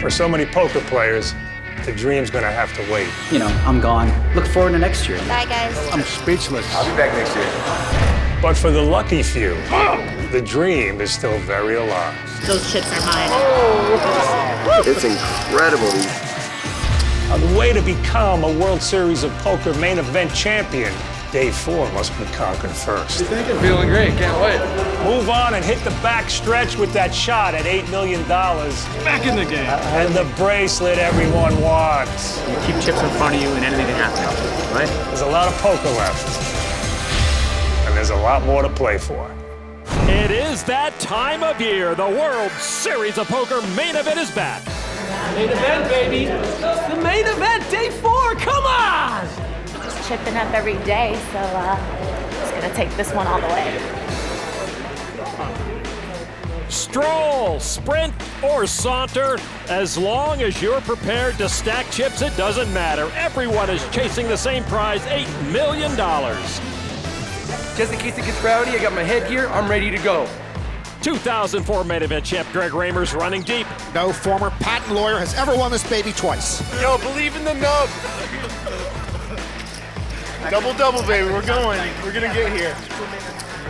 For so many poker players, the dream's gonna have to wait. You know, I'm gone. Look forward to next year. Bye, guys. I'm speechless. I'll be back next year. But for the lucky few, the dream is still very alive. Those chips are mine. It's incredible. The way to become a World Series of Poker main event champion, day 4 must be conquered first. Feeling great. Can't wait. Move on and hit the back stretch with that shot at $8 million. Back in the game. And the bracelet everyone wants. You keep chips in front of you and anything can happen, right? There's a lot of poker left. And there's a lot more to play for. It is that time of year. The World Series of Poker main event is back. Main event, baby. The main event, day 4. Come on! Just chipping up every day, so just gonna take this one all the way. Stroll, sprint, or saunter, as long as you're prepared to stack chips, it doesn't matter. Everyone is chasing the same prize, $8 million. Just in case it gets rowdy, I got my headgear. I'm ready to go. 2004 main event champ Greg Raymer's running deep. No former patent lawyer has ever won this baby twice. Yo, believe in the nub. Double, baby. We're going. We're going to get here.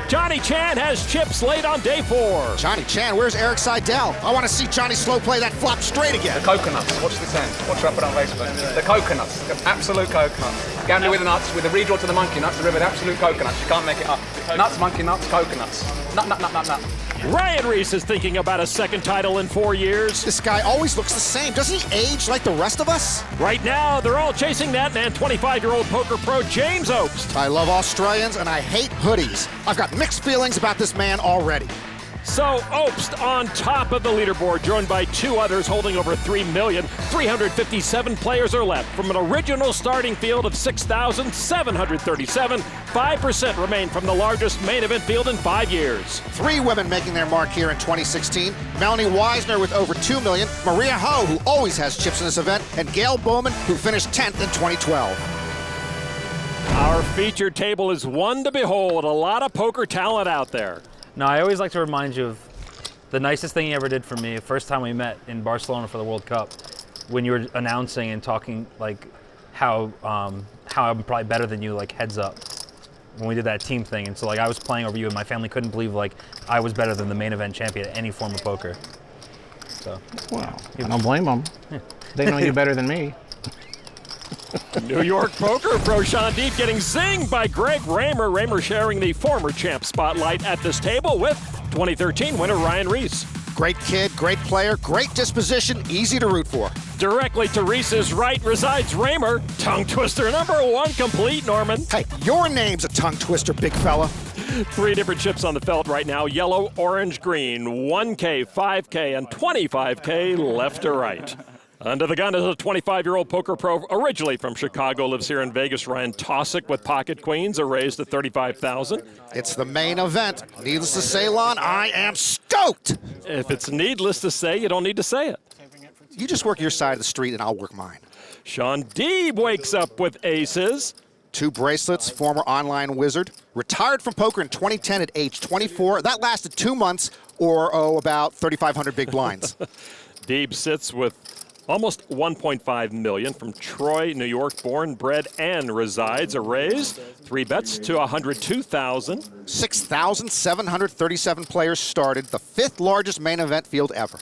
Johnny Chan has chips late on day 4. Johnny Chan, where's Eric Seidel? I want to see Johnny slow play that flop straight again. The coconuts. Watch this end. Watch what I put on Facebook. The coconuts. The absolute coconuts. Gambling with the nuts, with the redraw to the monkey nuts, the river, the absolute coconuts. You can't make it up. Nuts, monkey nuts, coconuts. Nut. Ryan Riess is thinking about a second title in 4 years. This guy always looks the same. Doesn't he age like the rest of us? Right now, they're all chasing that man, 25-year-old poker pro James Obst. I love Australians and I hate hoodies. I've got mixed feelings about this man already. So Obst on top of the leaderboard, joined by 2 others holding over 3,357 players are left. From an original starting field of 6,737, 5% remain from the largest main event field in 5 years. 3 women making their mark here in 2016. Melanie Weisner with over 2 million, Maria Ho, who always has chips in this event, and Gail Bowman, who finished 10th in 2012. Our featured table is one to behold. A lot of poker talent out there. No, I always like to remind you of the nicest thing you ever did for me, first time we met in Barcelona for the World Cup, when you were announcing and talking like how I'm probably better than you, like heads up, when we did that team thing. And so like I was playing over you and my family couldn't believe like I was better than the main event champion at any form of poker. So. Well, I don't blame them. Yeah. They know you better than me. New York poker pro Shaun Deeb getting zinged by Greg Raymer. Raymer sharing the former champ spotlight at this table with 2013 winner Ryan Riess. Great kid, great player, great disposition, easy to root for. Directly to Riess's right resides Raymer. Tongue twister number 1 complete, Norman. Hey, your name's a tongue twister, big fella. 3 different chips on the felt right now. Yellow, orange, green. 1K, 5K, and 25K left to right. Under the gun is a 25-year-old poker pro, originally from Chicago, lives here in Vegas. Ryan Tosick with pocket queens, a raise to $35,000. It's the main event. Needless to say, Lon, I am stoked. If it's needless to say, you don't need to say it. You just work your side of the street and I'll work mine. Shaun Deeb wakes up with aces. 2 bracelets, former online wizard. Retired from poker in 2010 at age 24. That lasted 2 months or, about 3,500 big blinds. Deeb sits with almost $1.5 million from Troy, New York, born, bred, and resides. A raise, 3 bets to $102,000. 6,737 players started, the 5th largest main event field ever.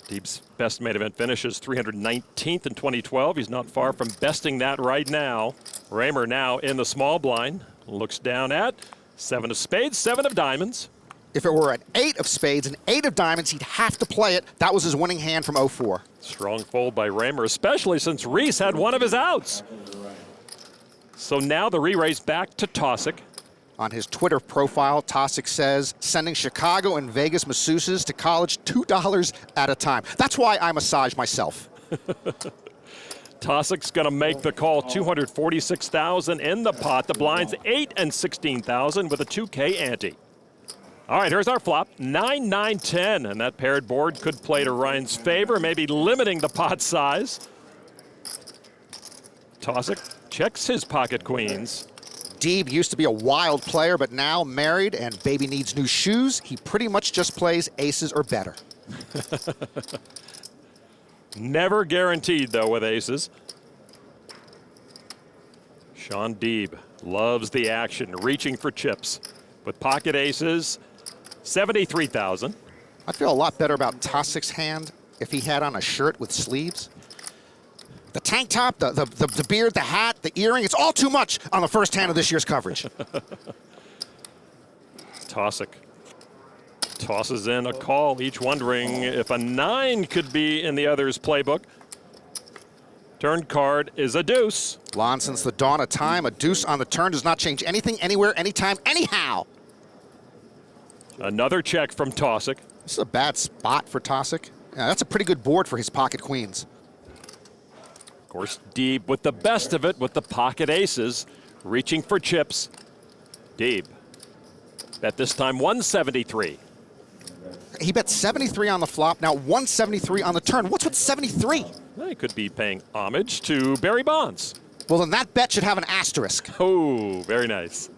Deeb's best main event finish is 319th in 2012. He's not far from besting that right now. Raymer now in the small blind, looks down at 7 of spades, 7 of diamonds. If it were an 8 of spades and 8 of diamonds, he'd have to play it. That was his winning hand from 04. Strong fold by Raymer, especially since Riess had one of his outs. So now the re-raise back to Tosick. On his Twitter profile, Tosick says, sending Chicago and Vegas masseuses to college $2 at a time. That's why I massage myself. Tosick's going to make the call, $246,000 in the pot. The blinds 8 and 16,000 with a 2K ante. All right, here's our flop, 9, 9, 10, and that paired board could play to Ryan's favor, maybe limiting the pot size. Tosick checks his pocket queens. Deeb used to be a wild player, but now married and baby needs new shoes. He pretty much just plays aces or better. Never guaranteed, though, with aces. Shaun Deeb loves the action, reaching for chips. With pocket aces, 73,000. I'd feel a lot better about Tosik's hand if he had on a shirt with sleeves. The tank top, the beard, the hat, the earring, it's all too much on the first hand of this year's coverage. Tosik tosses in a call, each wondering if a 9 could be in the other's playbook. Turn card is a deuce. Lon, since the dawn of time, a deuce on the turn does not change anything, anywhere, anytime, anyhow. Another check from Tosik. This is a bad spot for Tosik. Yeah, that's a pretty good board for his pocket queens. Of course, Deeb with the best of it with the pocket aces, reaching for chips. Deeb bet this time 173. He bet 73 on the flop, now 173 on the turn. What's with 73? Well, he could be paying homage to Barry Bonds. Well, then that bet should have an asterisk. Oh, very nice.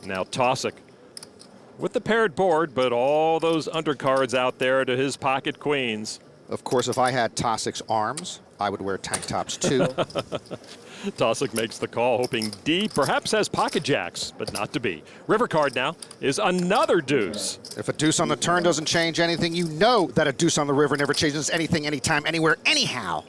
Now Tosik with the paired board, but all those undercards out there to his pocket queens. Of course, if I had Tosik's arms, I would wear tank tops too. Tosik makes the call, hoping D perhaps has pocket jacks, but not to be. River card now is another deuce. If a deuce on the turn doesn't change anything, you know that a deuce on the river never changes anything, anytime, anywhere, anyhow.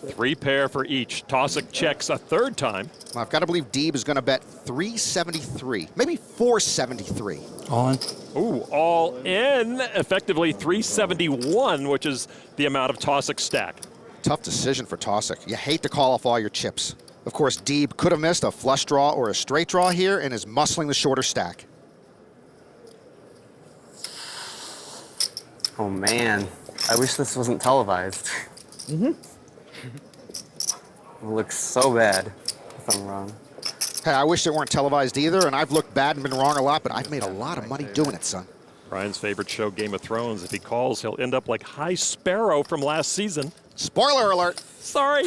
3 pair for each. Tosik checks a third time. Well, I've got to believe Deeb is going to bet 373, maybe 473. All in. Ooh, all in, effectively 371, which is the amount of Tosik stack. Tough decision for Tosik. You hate to call off all your chips. Of course, Deeb could have missed a flush draw or a straight draw here and is muscling the shorter stack. Oh man, I wish this wasn't televised. It looks so bad if I'm wrong. Hey, I wish it weren't televised either, and I've looked bad and been wrong a lot, but I've made a lot of money doing it, son. Brian's favorite show, Game of Thrones. If he calls, he'll end up like High Sparrow from last season. Spoiler alert. Sorry.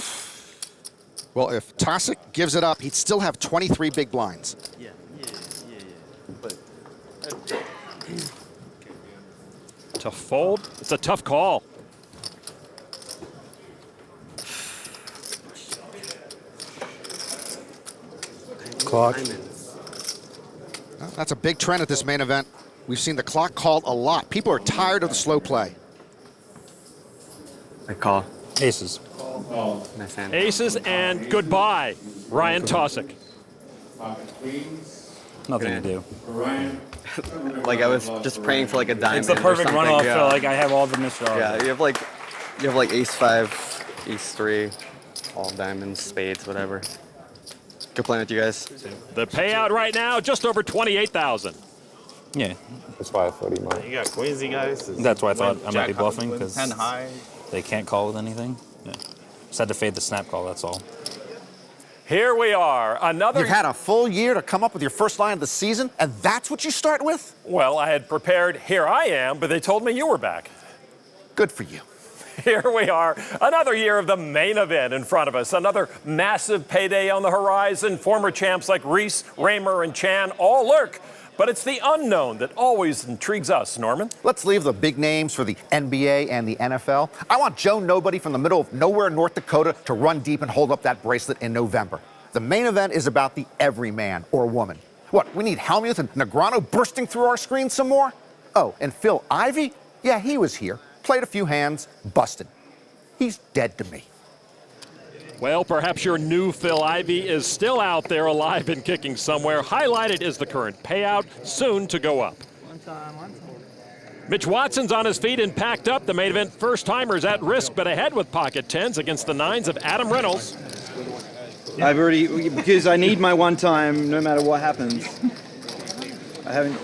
Well, if Tosik gives it up, he'd still have 23 big blinds. Yeah. But To fold, it's a tough call. Clock. Well, that's a big trend at this main event. We've seen the clock called a lot. People are tired of the slow play. I call. Aces. Nice hand. Aces and goodbye, Ryan Tosik. Nothing to do. Like I was just praying for like a diamond. It's the perfect or something. runoff. Yeah. Like I have all the misdraws. Yeah, you have like ace 5, ace 3, all diamonds, spades, whatever. Good playing with you guys. The payout right now, just over 28,000. Yeah. It's 540, man. You got queens, you guys. That's why I thought I might be bluffing with because 10 high. they can't call with anything. Yeah. Just had to fade the snap call. That's all. Here we are, another. You've had a full year to come up with your first line of the season, and that's what you start with? Well, I had prepared, here I am, but they told me you were back. Good for you. Here we are, another year of the main event in front of us. Another massive payday on the horizon. Former champs like Riess, Raymer, and Chan all lurk. But it's the unknown that always intrigues us, Norman. Let's leave the big names for the NBA and the NFL. I want Joe Nobody from the middle of nowhere, North Dakota, to run deep and hold up that bracelet in November. The main event is about the everyman or woman. What, we need Helmuth and Negreanu bursting through our screen some more? Oh, and Phil Ivey? Yeah, he was here. Played a few hands, busted. He's dead to me. Well, perhaps your new Phil Ivey is still out there alive and kicking somewhere. Highlighted is the current payout, soon to go up. Mitch Watson's on his feet and packed up. The main event first-timers at risk, but ahead with pocket tens against the nines of Adam Reynolds. I've already, because I need my one time no matter what happens. I haven't.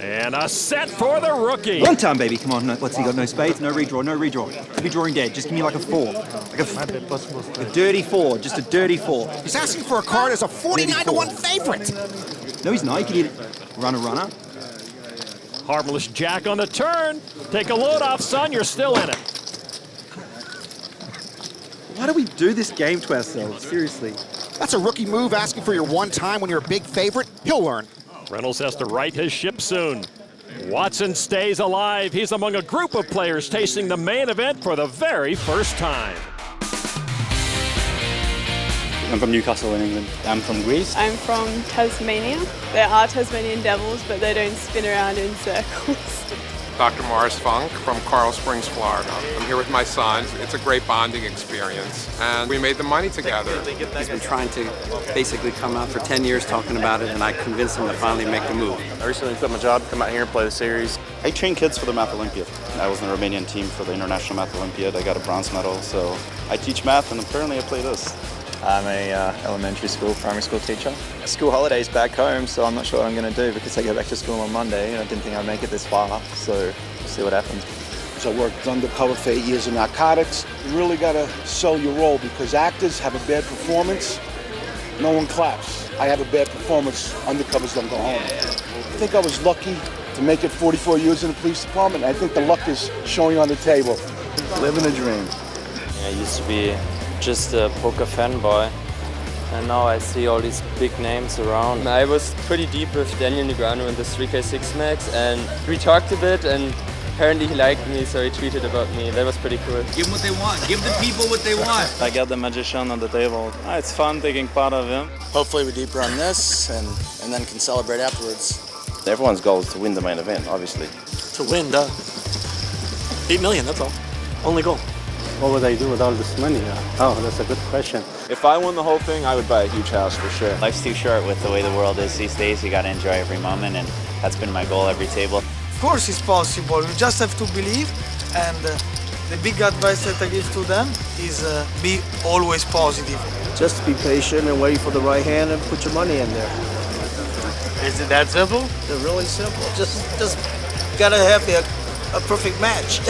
And a set for the rookie. One time, baby. Come on. No, what's he got? No spades, no redraw, no redraw. Be drawing dead. Just give me like a 4. Like a dirty 4. Just a dirty 4. He's asking for a card as a 49-1 favorite. No, he's not. He can eat it. Runner. Harmless jack on the turn. Take a load off, son. You're still in it. Why do we do this game to ourselves? Seriously. That's a rookie move, asking for your one time when you're a big favorite. He'll learn. Reynolds has to right his ship soon. Watson stays alive. He's among a group of players tasting the main event for the very first time. I'm from Newcastle in England. I'm from Greece. I'm from Tasmania. There are Tasmanian devils, but they don't spin around in circles. Dr. Morris Funk from Coral Springs, Florida. I'm here with my son. It's a great bonding experience, and we made the money together. He's been trying to basically come out for 10 years talking about it, and I convinced him to finally make the move. I recently quit my job to come out here and play the series. I train kids for the Math Olympiad. I was in the Romanian team for the International Math Olympiad. I got a bronze medal, so I teach math, and apparently I play this. I'm a elementary school, primary school teacher. School holidays back home, so I'm not sure what I'm going to do because I go back to school on Monday and I didn't think I'd make it this far, so we'll see what happens. So I worked undercover for 8 years in narcotics. You really got to sell your role because actors have a bad performance, no one claps. I have a bad performance, undercovers don't go home. I think I was lucky to make it 44 years in the police department. I think the luck is showing on the table. Living a dream. I used to be just a poker fanboy, and now I see all these big names around. I was pretty deep with Daniel Negreanu in the 3K6 Max, and we talked a bit, and apparently he liked me, so he tweeted about me. That was pretty cool. Give them what they want. Give the people what they want. I got the magician on the table. It's fun taking part of him. Hopefully we're deeper on this, and then can celebrate afterwards. Everyone's goal is to win the main event, obviously. To win, duh. 8 million, that's all. Only goal. What would I do with all this money? Oh, that's a good question. If I won the whole thing, I would buy a huge house for sure. Life's too short with the way the world is these days. You got to enjoy every moment, and that's been my goal every table. Of course it's possible. You just have to believe, and the big advice that I give to them is be always positive. Just be patient and wait for the right hand and put your money in there. Is it that simple? They're really simple. Just gotta have a perfect match.